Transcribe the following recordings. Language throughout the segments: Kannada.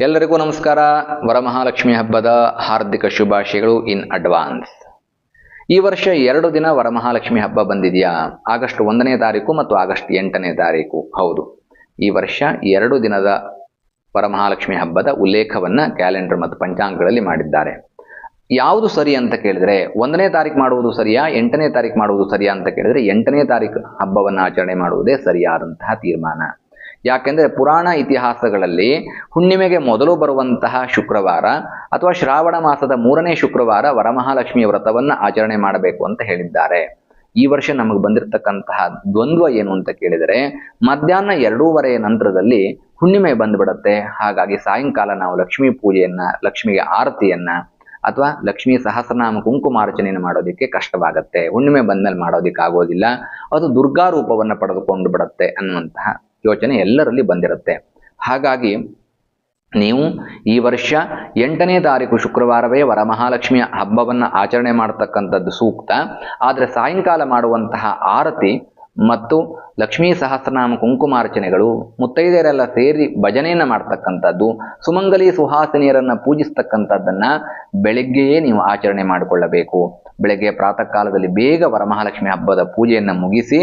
ಎಲ್ಲರಿಗೂ ನಮಸ್ಕಾರ. ವರಮಹಾಲಕ್ಷ್ಮಿ ಹಬ್ಬದ ಹಾರ್ದಿಕ ಶುಭಾಶಯಗಳು ಇನ್ ಅಡ್ವಾನ್ಸ್. ಈ ವರ್ಷ 2 ದಿನ ವರಮಹಾಲಕ್ಷ್ಮಿ ಹಬ್ಬ ಬಂದಿದೆಯಾ? ಆಗಸ್ಟ್ 1ನೇ ತಾರೀಕು ಮತ್ತು ಆಗಸ್ಟ್ 8ನೇ ತಾರೀಕು. ಹೌದು, ಈ ವರ್ಷ 2 ದಿನದ ವರಮಹಾಲಕ್ಷ್ಮಿ ಹಬ್ಬದ ಉಲ್ಲೇಖವನ್ನ ಕ್ಯಾಲೆಂಡರ್ ಮತ್ತು ಪಂಚಾಂಗಗಳಲ್ಲಿ ಮಾಡಿದ್ದಾರೆ. ಯಾವುದು ಸರಿ ಅಂತ ಕೇಳಿದ್ರೆ 1ನೇ ತಾರೀಕು ಮಾಡುವುದು ಸರಿಯಾ, 8ನೇ ತಾರೀಕು ಮಾಡುವುದು ಸರಿಯಾ ಅಂತ ಕೇಳಿದ್ರೆ 8ನೇ ತಾರೀಕು ಹಬ್ಬವನ್ನು ಆಚರಣೆ ಮಾಡುವುದೇ ಸರಿಯಾದಂತಹ ತೀರ್ಮಾನ. ಯಾಕೆಂದರೆ ಪುರಾಣ ಇತಿಹಾಸಗಳಲ್ಲಿ ಹುಣ್ಣಿಮೆಗೆ ಮೊದಲು ಬರುವಂತಹ ಶುಕ್ರವಾರ ಅಥವಾ ಶ್ರಾವಣ ಮಾಸದ 3ನೇ ಶುಕ್ರವಾರ ವರಮಹಾಲಕ್ಷ್ಮಿ ವ್ರತವನ್ನು ಆಚರಣೆ ಮಾಡಬೇಕು ಅಂತ ಹೇಳಿದ್ದಾರೆ. ಈ ವರ್ಷ ನಮಗೆ ಬಂದಿರತಕ್ಕಂತಹ ದ್ವಂದ್ವ ಏನು ಅಂತ ಕೇಳಿದರೆ, ಮಧ್ಯಾಹ್ನ 2:30 ನಂತರದಲ್ಲಿ ಹುಣ್ಣಿಮೆ ಬಂದ್ಬಿಡತ್ತೆ. ಹಾಗಾಗಿ ಸಾಯಂಕಾಲ ನಾವು ಲಕ್ಷ್ಮೀ ಪೂಜೆಯನ್ನ, ಲಕ್ಷ್ಮಿಗೆ ಆರತಿಯನ್ನ ಅಥವಾ ಲಕ್ಷ್ಮೀ ಸಹಸ್ರನಾಮ ಕುಂಕುಮಾರ್ಚನೆಯನ್ನು ಮಾಡೋದಕ್ಕೆ ಕಷ್ಟವಾಗತ್ತೆ. ಹುಣ್ಣಿಮೆ ಬಂದ್ಮೇಲೆ ಮಾಡೋದಿಕ್ಕೆ ಆಗೋದಿಲ್ಲ, ಅದು ದುರ್ಗಾ ರೂಪವನ್ನು ಪಡೆದುಕೊಂಡು ಬಿಡತ್ತೆ ಅನ್ನುವಂತಹ ಯೋಚನೆ ಎಲ್ಲರಲ್ಲಿ ಬಂದಿರುತ್ತೆ. ಹಾಗಾಗಿ ನೀವು ಈ ವರ್ಷ 8ನೇ ತಾರೀಕು ಶುಕ್ರವಾರವೇ ವರಮಹಾಲಕ್ಷ್ಮಿಯ ಹಬ್ಬವನ್ನು ಆಚರಣೆ ಮಾಡತಕ್ಕಂಥದ್ದು ಸೂಕ್ತ. ಆದರೆ ಸಾಯಂಕಾಲ ಮಾಡುವಂತಹ ಆರತಿ ಮತ್ತು ಲಕ್ಷ್ಮೀ ಸಹಸ್ರನಾಮ ಕುಂಕುಮಾರ್ಚನೆಗಳು, ಮುತ್ತೈದೆಯರೆಲ್ಲ ಸೇರಿ ಭಜನೆಯನ್ನು ಮಾಡ್ತಕ್ಕಂಥದ್ದು, ಸುಮಂಗಲಿ ಸುಹಾಸಿನಿಯರನ್ನು ಪೂಜಿಸ್ತಕ್ಕಂಥದ್ದನ್ನ ಬೆಳಗ್ಗೆಯೇ ನೀವು ಆಚರಣೆ ಮಾಡಿಕೊಳ್ಳಬೇಕು. ಬೆಳಗ್ಗೆ ಪ್ರಾತಃ ಕಾಲದಲ್ಲಿ ಬೇಗ ವರಮಹಾಲಕ್ಷ್ಮಿ ಹಬ್ಬದ ಪೂಜೆಯನ್ನು ಮುಗಿಸಿ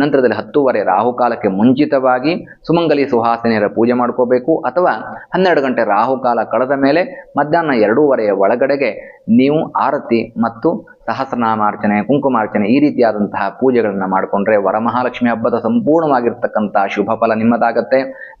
ನಂತರದಲ್ಲಿ 10:30 ರಾಹುಕಾಲಕ್ಕೆ ಮುಂಚಿತವಾಗಿ ಸುಮಂಗಲಿ ಸುಹಾಸಿನಿಯರ ಪೂಜೆ ಮಾಡ್ಕೋಬೇಕು. ಅಥವಾ 12 ಗಂಟೆ ರಾಹುಕಾಲ ಕಳೆದ ಮೇಲೆ ಮಧ್ಯಾಹ್ನ 2:30 ಒಳಗಡೆಗೆ ನೀವು ಆರತಿ ಮತ್ತು ಸಹಸ್ರನಾಮಾರ್ಚನೆ, ಕುಂಕುಮಾರ್ಚನೆ ಈ ರೀತಿಯಾದಂತಹ ಪೂಜೆಗಳನ್ನು ಮಾಡಿಕೊಂಡ್ರೆ ವರಮಹಾಲಕ್ಷ್ಮಿ ಹಬ್ಬದ ಸಂಪೂರ್ಣವಾಗಿರ್ತಕ್ಕಂತಹ ಶುಭ ಫಲ ನಿಮ್ಮದಾಗತ್ತೆ.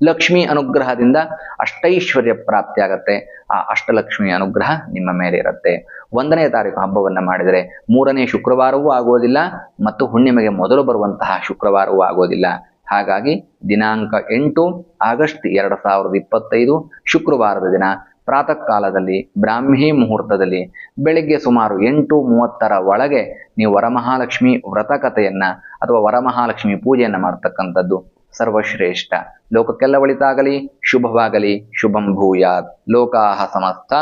ಲಕ್ಷ್ಮೀ ಅನುಗ್ರಹದಿಂದ ಅಷ್ಟೈಶ್ವರ್ಯ ಪ್ರಾಪ್ತಿಯಾಗತ್ತೆ. ಆ ಅಷ್ಟಲಕ್ಷ್ಮಿ ಅನುಗ್ರಹ ನಿಮ್ಮ ಮೇಲೆ ಇರುತ್ತೆ. 1ನೇ ತಾರೀಕು ಹಬ್ಬವನ್ನು ಮಾಡಿದರೆ 3ನೇ ಶುಕ್ರವಾರವೂ ಆಗೋದಿಲ್ಲ ಮತ್ತು ಹುಣ್ಣಿಮೆಗೆ ಮೊದಲು ಬರುವಂತಹ ಶುಕ್ರವಾರವೂ ಆಗೋದಿಲ್ಲ. ಹಾಗಾಗಿ ದಿನಾಂಕ 8 ಆಗಸ್ಟ್ 2025 ಶುಕ್ರವಾರದ ದಿನ ಪ್ರಾತಃ ಕಾಲದಲ್ಲಿ ಬ್ರಾಹ್ಮಿ ಮುಹೂರ್ತದಲ್ಲಿ ಬೆಳಿಗ್ಗೆ ಸುಮಾರು 8:30 ಒಳಗೆ ನೀವು ವರಮಹಾಲಕ್ಷ್ಮಿ ವ್ರತಕಥೆಯನ್ನ ಅಥವಾ ವರಮಹಾಲಕ್ಷ್ಮಿ ಪೂಜೆಯನ್ನು ಮಾಡತಕ್ಕಂಥದ್ದು ಸರ್ವಶ್ರೇಷ್ಠ. ಲೋಕಕ್ಕೆಲ್ಲ ಒಳಿತಾಗಲಿ, ಶುಭವಾಗಲಿ, ಶುಭಂ ಭೂಯಾತ್. ಲೋಕಾಹ ಸಮಸ್ತ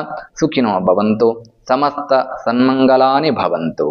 ಸುಖಿನೋ ಭವಂತು, ಸಮಸ್ತ ಸನ್ಮಂಗಲಾನಿ ಭವಂತು.